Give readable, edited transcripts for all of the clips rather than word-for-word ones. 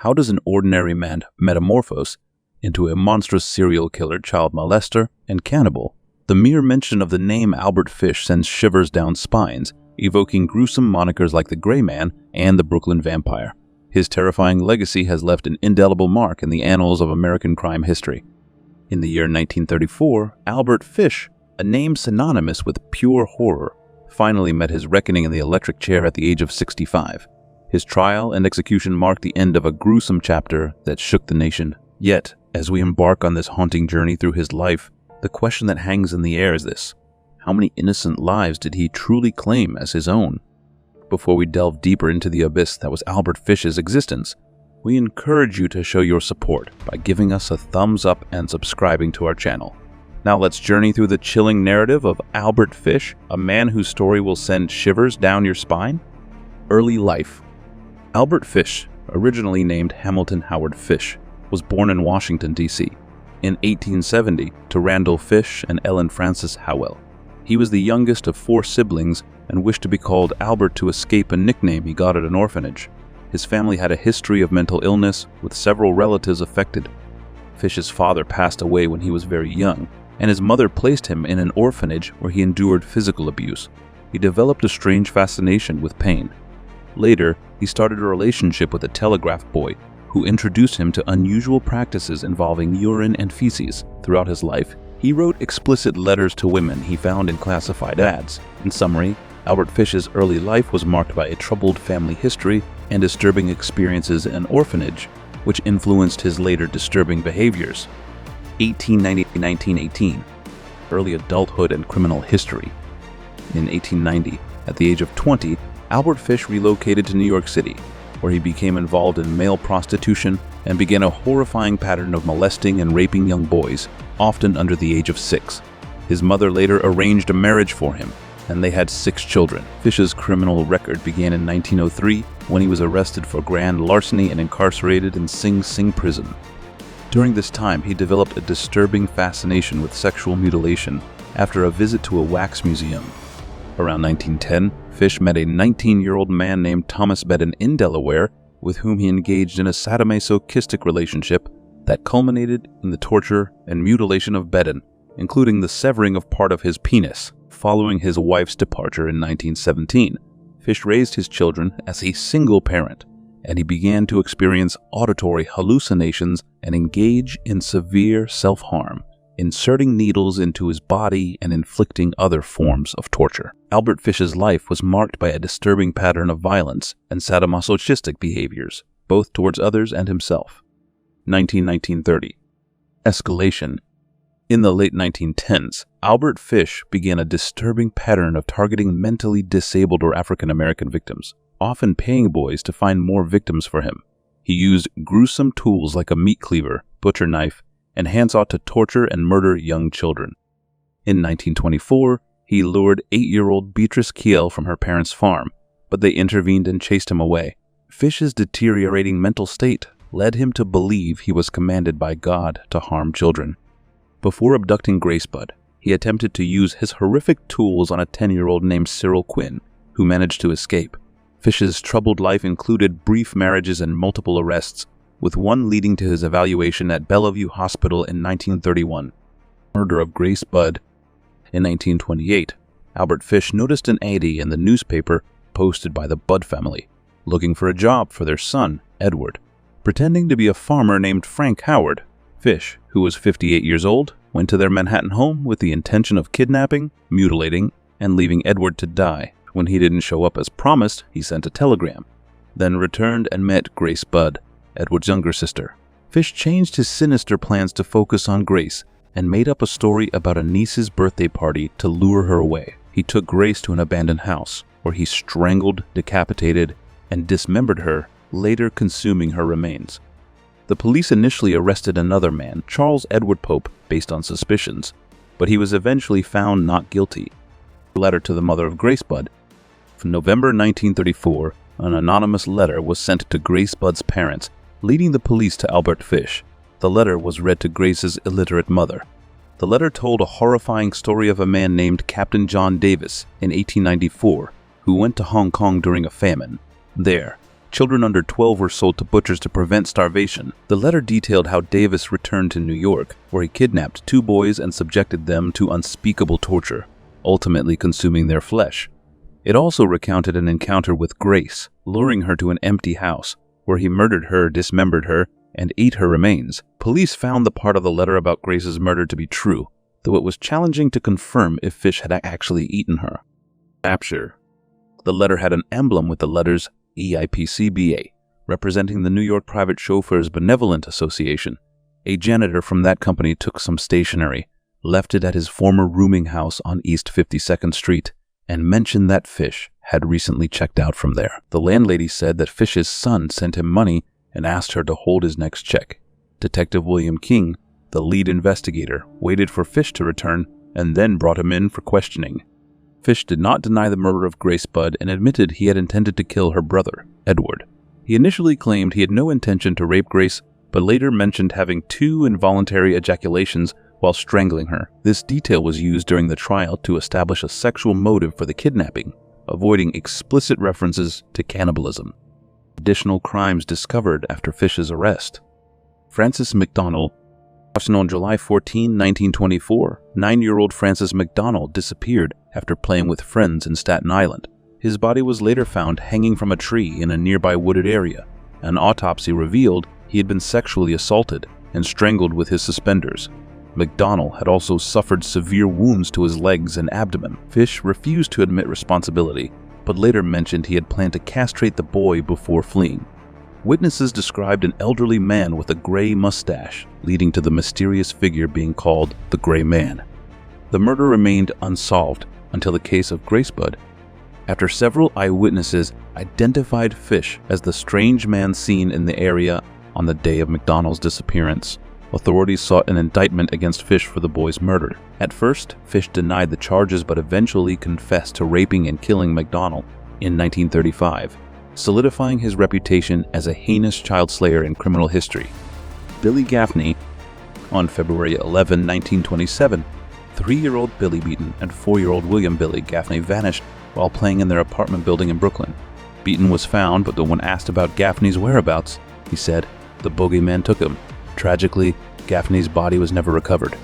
How does an ordinary man metamorphose into a monstrous serial killer, child molester, and cannibal? The mere mention of the name Albert Fish sends shivers down spines, evoking gruesome monikers like the Gray Man and the Brooklyn Vampire. His terrifying legacy has left an indelible mark in the annals of American crime history. In the year 1934, Albert Fish, a name synonymous with pure horror, finally met his reckoning in the electric chair at the age of 65. His trial and execution marked the end of a gruesome chapter that shook the nation. Yet, as we embark on this haunting journey through his life, the question that hangs in the air is this: how many innocent lives did he truly claim as his own? Before we delve deeper into the abyss that was Albert Fish's existence, we encourage you to show your support by giving us a thumbs up and subscribing to our channel. Now let's journey through the chilling narrative of Albert Fish, a man whose story will send shivers down your spine. Early life. Albert Fish, originally named Hamilton Howard Fish, was born in Washington, D.C. in 1870 to Randall Fish and Ellen Frances Howell. He was the youngest of 4 siblings and wished to be called Albert to escape a nickname he got at an orphanage. His family had a history of mental illness, with several relatives affected. Fish's father passed away when he was very young, and his mother placed him in an orphanage where he endured physical abuse. He developed a strange fascination with pain. Later, he started a relationship with a telegraph boy who introduced him to unusual practices involving urine and feces. Throughout his life, he wrote explicit letters to women he found in classified ads. In summary, Albert Fish's early life was marked by a troubled family history and disturbing experiences in an orphanage, which influenced his later disturbing behaviors. 1890-1918, early adulthood and criminal history. In 1890, at the age of 20, Albert Fish relocated to New York City, where he became involved in male prostitution and began a horrifying pattern of molesting and raping young boys, often under the age of 6. His mother later arranged a marriage for him, and they had 6 children. Fish's criminal record began in 1903 when he was arrested for grand larceny and incarcerated in Sing Sing prison. During this time, he developed a disturbing fascination with sexual mutilation after a visit to a wax museum. Around 1910, Fish met a 19-year-old man named Thomas Bedden in Delaware, with whom he engaged in a sadomasochistic relationship that culminated in the torture and mutilation of Bedden, including the severing of part of his penis. Following his wife's departure in 1917, Fish raised his children as a single parent, and he began to experience auditory hallucinations and engage in severe self-harm, inserting needles into his body and inflicting other forms of torture. Albert Fish's life was marked by a disturbing pattern of violence and sadomasochistic behaviors, both towards others and himself. 1930. Escalation. In the late 1910s, Albert Fish began a disturbing pattern of targeting mentally disabled or African American victims, often paying boys to find more victims for him. He used gruesome tools like a meat cleaver, butcher knife, and handsaw to torture and murder young children. In 1924, he lured 8-year-old Beatrice Kiel from her parents' farm, but they intervened and chased him away. Fish's deteriorating mental state led him to believe he was commanded by God to harm children. Before abducting Grace Budd, he attempted to use his horrific tools on a 10-year-old named Cyril Quinn, who managed to escape. Fish's troubled life included brief marriages and multiple arrests, with one leading to his evaluation at Bellevue Hospital in 1931. Murder of Grace Budd. In 1928, Albert Fish noticed an ad in the newspaper posted by the Budd family, looking for a job for their son, Edward. Pretending to be a farmer named Frank Howard, Fish, who was 58 years old, went to their Manhattan home with the intention of kidnapping, mutilating, and leaving Edward to die. When he didn't show up as promised, he sent a telegram, then returned and met Grace Budd, Edward's younger sister. Fish changed his sinister plans to focus on Grace and made up a story about a niece's birthday party to lure her away. He took Grace to an abandoned house, where he strangled, decapitated, and dismembered her, later consuming her remains. The police initially arrested another man, Charles Edward Pope, based on suspicions, but he was eventually found not guilty. A letter to the mother of Grace Budd. From November 1934, an anonymous letter was sent to Grace Budd's parents, leading the police to Albert Fish. The letter was read to Grace's illiterate mother. The letter told a horrifying story of a man named Captain John Davis in 1894, who went to Hong Kong during a famine. There, Children under 12 were sold to butchers to prevent starvation. The letter detailed how Davis returned to New York, where he kidnapped 2 boys and subjected them to unspeakable torture, ultimately consuming their flesh. It also recounted an encounter with Grace, luring her to an empty house, where he murdered her, dismembered her, and ate her remains. Police found the part of the letter about Grace's murder to be true, though it was challenging to confirm if Fish had actually eaten her. Capture. The letter had an emblem with the letters EIPCBA, representing the New York Private Chauffeurs Benevolent Association. A janitor from that company took some stationery, left it at his former rooming house on East 52nd Street, and mentioned that Fish had recently checked out from there. The landlady said that Fish's son sent him money and asked her to hold his next check. Detective William King, the lead investigator, waited for Fish to return and then brought him in for questioning. Fish did not deny the murder of Grace Budd and admitted he had intended to kill her brother, Edward. He initially claimed he had no intention to rape Grace, but later mentioned having 2 involuntary ejaculations while strangling her. This detail was used during the trial to establish a sexual motive for the kidnapping, avoiding explicit references to cannibalism. Additional crimes discovered after Fish's arrest. Francis McDonald. On July 14, 1924, 9-year-old Francis McDonald disappeared after playing with friends in Staten Island. His body was later found hanging from a tree in a nearby wooded area. An autopsy revealed he had been sexually assaulted and strangled with his suspenders. McDonald had also suffered severe wounds to his legs and abdomen. Fish refused to admit responsibility, but later mentioned he had planned to castrate the boy before fleeing. Witnesses described an elderly man with a gray mustache, leading to the mysterious figure being called the Gray Man. The murder remained unsolved until the case of Grace Budd. After several eyewitnesses identified Fish as the strange man seen in the area on the day of McDonald's disappearance, authorities sought an indictment against Fish for the boy's murder. At first, Fish denied the charges but eventually confessed to raping and killing McDonald in 1935. Solidifying his reputation as a heinous child slayer in criminal history. Billy Gaffney. On February 11, 1927, 3-year-old Billy Beaton and 4-year-old William Billy Gaffney vanished while playing in their apartment building in Brooklyn. Beaton was found, but when asked about Gaffney's whereabouts, he said, "The boogeyman took him." Tragically, Gaffney's body was never recovered.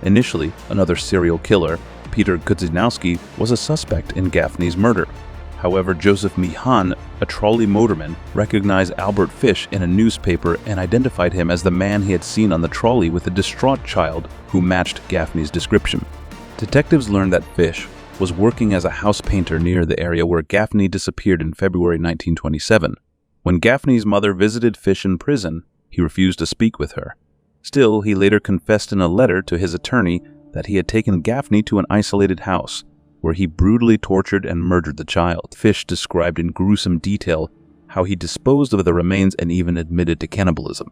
Initially, another serial killer, Peter Kudzinowski, was a suspect in Gaffney's murder. However, Joseph Meehan, a trolley motorman, recognized Albert Fish in a newspaper and identified him as the man he had seen on the trolley with a distraught child who matched Gaffney's description. Detectives learned that Fish was working as a house painter near the area where Gaffney disappeared in February 1927. When Gaffney's mother visited Fish in prison, he refused to speak with her. Still, he later confessed in a letter to his attorney that he had taken Gaffney to an isolated house, where he brutally tortured and murdered the child. Fish described in gruesome detail how he disposed of the remains and even admitted to cannibalism.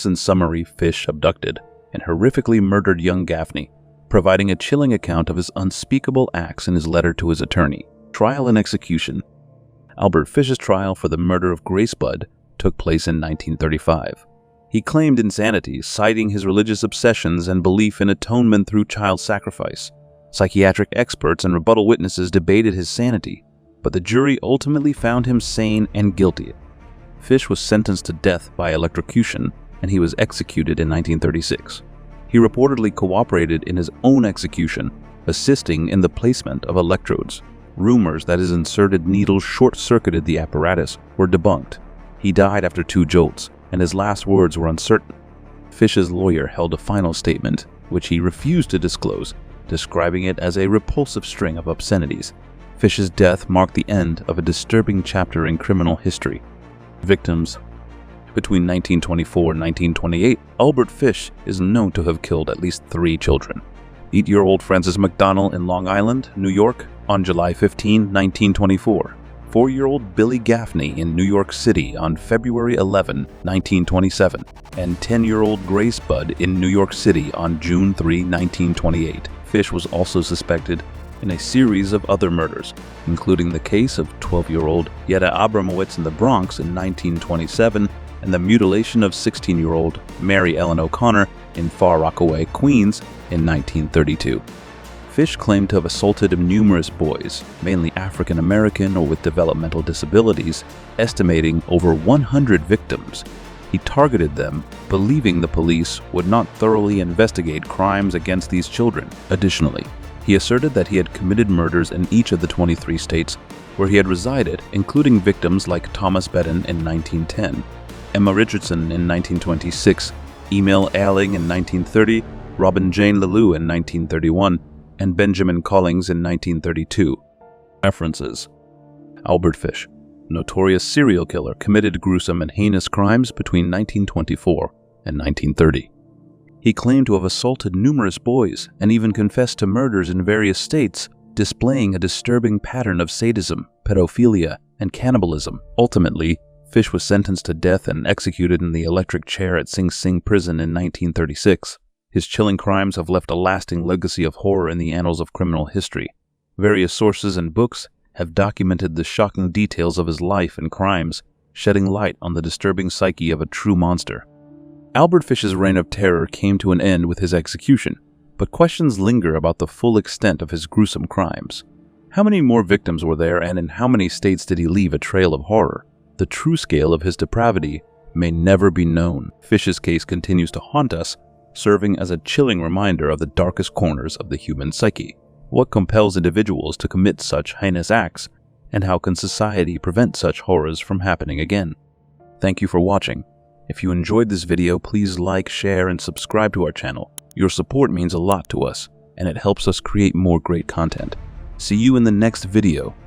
In summary, Fish abducted and horrifically murdered young Gaffney, providing a chilling account of his unspeakable acts in his letter to his attorney. Trial and execution. Albert Fish's trial for the murder of Grace Budd took place in 1935. He claimed insanity, citing his religious obsessions and belief in atonement through child sacrifice. Psychiatric experts and rebuttal witnesses debated his sanity, but the jury ultimately found him sane and guilty. Fish was sentenced to death by electrocution, and he was executed in 1936. He reportedly cooperated in his own execution, assisting in the placement of electrodes. Rumors that his inserted needles short-circuited the apparatus were debunked. He died after 2 jolts, and his last words were uncertain. Fish's lawyer held a final statement, which he refused to disclose, describing it as a repulsive string of obscenities. Fish's death marked the end of a disturbing chapter in criminal history. Victims. Between 1924 and 1928, Albert Fish is known to have killed at least 3 children. 8-year-old Francis McDonald in Long Island, New York, on July 15, 1924. 4-year-old Billy Gaffney in New York City on February 11, 1927. And 10-year-old Grace Budd in New York City on June 3, 1928. Fish was also suspected in a series of other murders, including the case of 12-year-old Yetta Abramowitz in the Bronx in 1927 and the mutilation of 16-year-old Mary Ellen O'Connor in Far Rockaway, Queens in 1932. Fish claimed to have assaulted numerous boys, mainly African American or with developmental disabilities, estimating over 100 victims. He targeted them, believing the police would not thoroughly investigate crimes against these children. Additionally, he asserted that he had committed murders in each of the 23 states where he had resided, including victims like Thomas Bedden in 1910, Emma Richardson in 1926, Emil Alling in 1930, Robin Jane Lelou in 1931, and Benjamin Collings in 1932. References: Albert Fish, notorious serial killer, committed gruesome and heinous crimes between 1924 and 1930. He claimed to have assaulted numerous boys and even confessed to murders in various states, displaying a disturbing pattern of sadism, pedophilia, and cannibalism. Ultimately, Fish was sentenced to death and executed in the electric chair at Sing Sing prison in 1936. His chilling crimes have left a lasting legacy of horror in the annals of criminal history. Various sources and books have documented the shocking details of his life and crimes, shedding light on the disturbing psyche of a true monster. Albert Fish's reign of terror came to an end with his execution, but questions linger about the full extent of his gruesome crimes. How many more victims were there, and in how many states did he leave a trail of horror? The true scale of his depravity may never be known. Fish's case continues to haunt us, serving as a chilling reminder of the darkest corners of the human psyche. What compels individuals to commit such heinous acts, and how can society prevent such horrors from happening again? Thank you for watching. If you enjoyed this video, please like, share, and subscribe to our channel. Your support means a lot to us, and it helps us create more great content. See you in the next video.